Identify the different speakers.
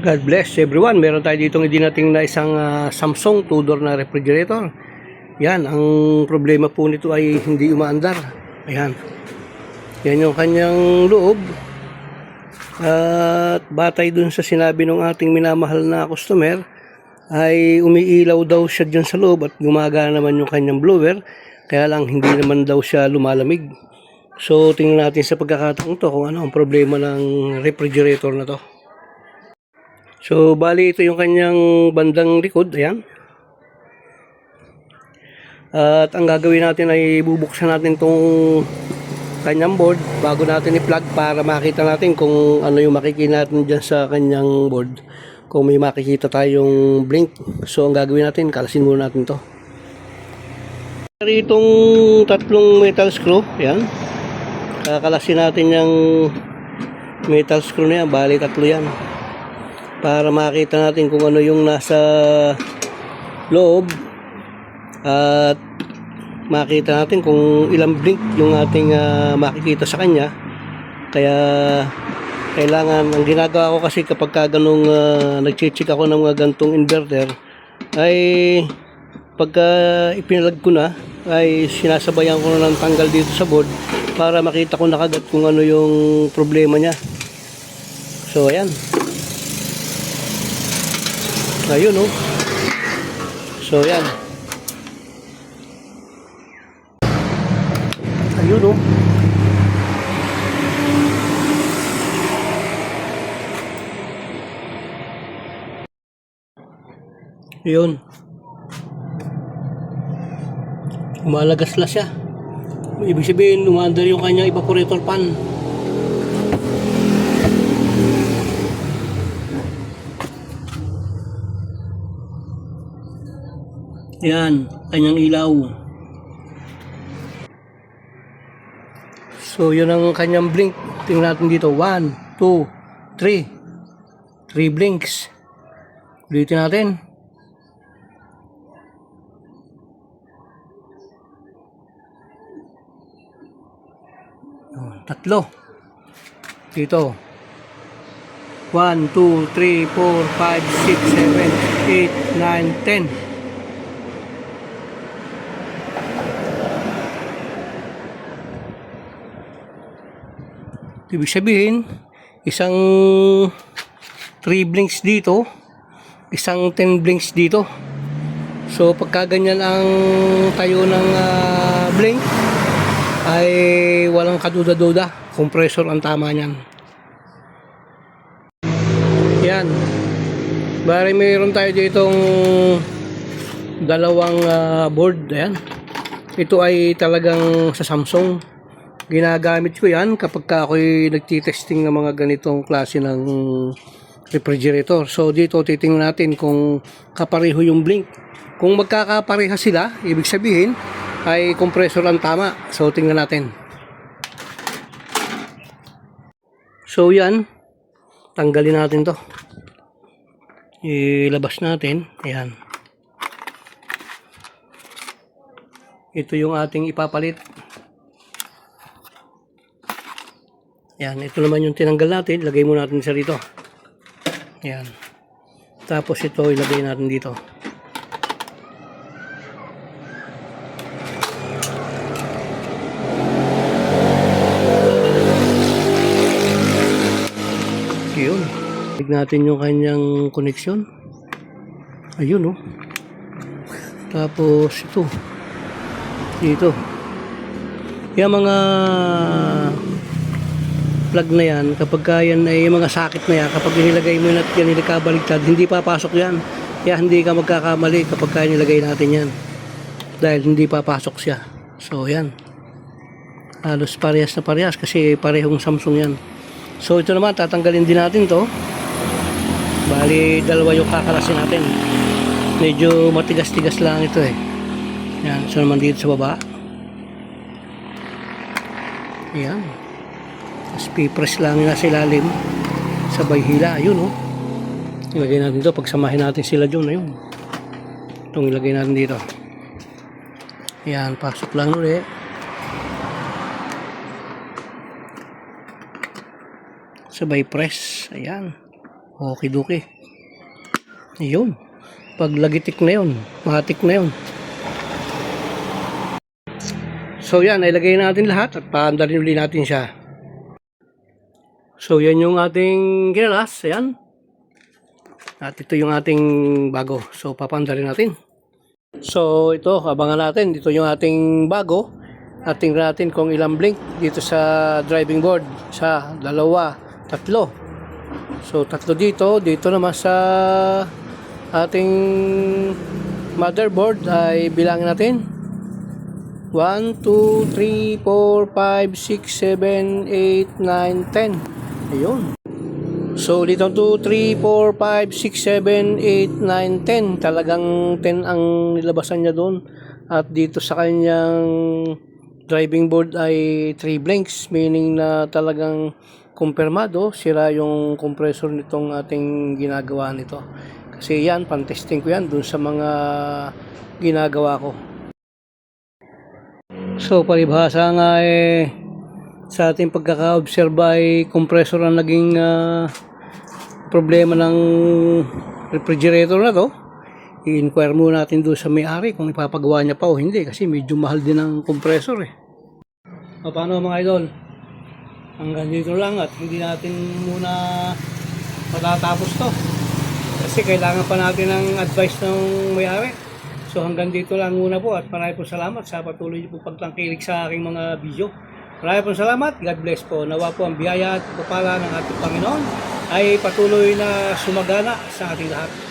Speaker 1: God bless everyone. Meron tayo dito idinating na isang Samsung 2-door na refrigerator. Yan, ang problema po nito ay hindi umaandar. Ayan. Yan yung kanyang loob. At batay dun sa sinabi ng ating minamahal na customer, ay umiilaw daw siya dyan sa loob at gumagana naman yung kanyang blower. Kaya lang hindi naman daw siya lumalamig. So tingnan natin sa pagkakataon to kung ano ang problema ng refrigerator na to. So, bali ito yung kanyang bandang likod, ayan. At ang gagawin natin ay bubuksan natin itong kanyang board bago natin i-plug para makita natin kung ano yung makikita natin dyan sa kanyang board. Kung may makikita tayong blink. So, ang gagawin natin, kalasin muna natin to. Itong tatlong metal screw, ayan. Kakalasin natin yung metal screw na yan, bali tatlo yan. Para makita natin kung ano yung nasa loob at makita natin kung ilang blink yung ating makikita sa kanya. Kaya kailangan, ang ginagawa ko kasi kapag ganung nag-check ako ng mga gantong inverter ay pagka ipinalag ko na ay sinasabayan ko na ng tanggal dito sa board para makita ko na kagad kung ano yung problema niya. So ayan. Ayun oh. So yan. Ayun oh. Ayun. Umalagas na siya. Ibig sabihin umaandar yung kanyang evaporator fan. Yan, kanyang ilaw. So, yun ang kanyang blink. Tingnan natin dito. 1, 2, 3. 3 blinks. Ulitin natin. Tatlo. Dito. 1, 2, 3, 4, 5, 6, 7, 8, 9, 10. Ibig sabihin, isang 3 blinks dito, isang 10 blinks dito. So pagka ganyan ang tayo ng blink, ay walang kaduda-duda. Compressor ang tama niyan. Yan. Bari mayroon tayo ditong dalawang board. Ayan. Ito ay talagang sa Samsung. Ginagamit ko yan kapag ako'y nagtitesting ng mga ganitong klase ng refrigerator. So dito titingnan natin kung kapareho yung blink. Kung magkakapareha sila, ibig sabihin ay compressor ang tama. So tingnan natin. So yan, tanggalin natin to. Ilabas natin. Ayan. Ito yung ating ipapalit. Yan, ito naman yung tinanggal natin. Lagay muna natin sa rito. Yan. Tapos ito ilagay natin dito. Yun. Tignan natin yung kanyang connection. Ayun oh. Tapos ito. Dito. Yung mga plug na yan, kapag yan ay mga sakit na yan, kapag nilagay mo at yan nilikabaligtad, hindi papasok yan. Kaya hindi ka magkakamali kapag nilagay natin yan. Dahil hindi papasok siya. So yan. Halos parehas na parehas kasi parehong Samsung yan. So ito naman, tatanggalin din natin to. Bali, dalawa yung kakalasin natin. Medyo matigas-tigas lang ito eh. Yan. So naman dito sa baba. Yan. Tapos pipress lang nasa ilalim sabay hila. Ayun oh. Ilagay natin ito. Pagsamahin natin sila dyan. Ayun. Itong ilagay natin dito. Yan. Pasok lang ulit. Sabay press. Ayan. Okay-doke. Yun. Pag lagitik na yun, matik na yun. So yan, ilagay natin lahat at paandarin ulit natin siya. So yan yung ating ginalas, ayan. At ito yung ating bago. So papandarin natin. So ito, abangan natin. Dito yung ating bago. At tingnan natin kung ilang blink dito sa driving board. Isa, dalawa, tatlo. So tatlo dito. Dito naman sa ating motherboard ay bilangin natin. 1, 2, 3, 4, 5, 6, 7, 8, 9, 10. Ayun. So dito 2, 3, 4, 5, 6, 7, 8, 9, 10. Talagang 10 ang nilabasan niya doon. At dito sa kanyang driving board ay 3 blinks. Meaning na talagang kumpirmado sira yung compressor nitong ating ginagawa nito. Kasi yan, pan-testing ko yan doon sa mga ginagawa ko. So palibhasa nga sa ating pagkaka-observe ay compressor ang naging problema ng refrigerator na to. I-inquire muna natin doon sa may-ari kung ipapagawa niya pa o hindi kasi medyo mahal din ang compressor O paano mga idol? Hanggang dito lang at hindi natin muna matatapos to. Kasi kailangan pa natin ng advice ng may-ari. So hanggang dito lang muna po at marami po salamat sa patuloy niyo po pagtangkilik sa aking mga video. Marami po salamat. God bless po. Nawa po ang biyaya at pagpapala ng ating Panginoon ay patuloy na sumagana sa ating lahat.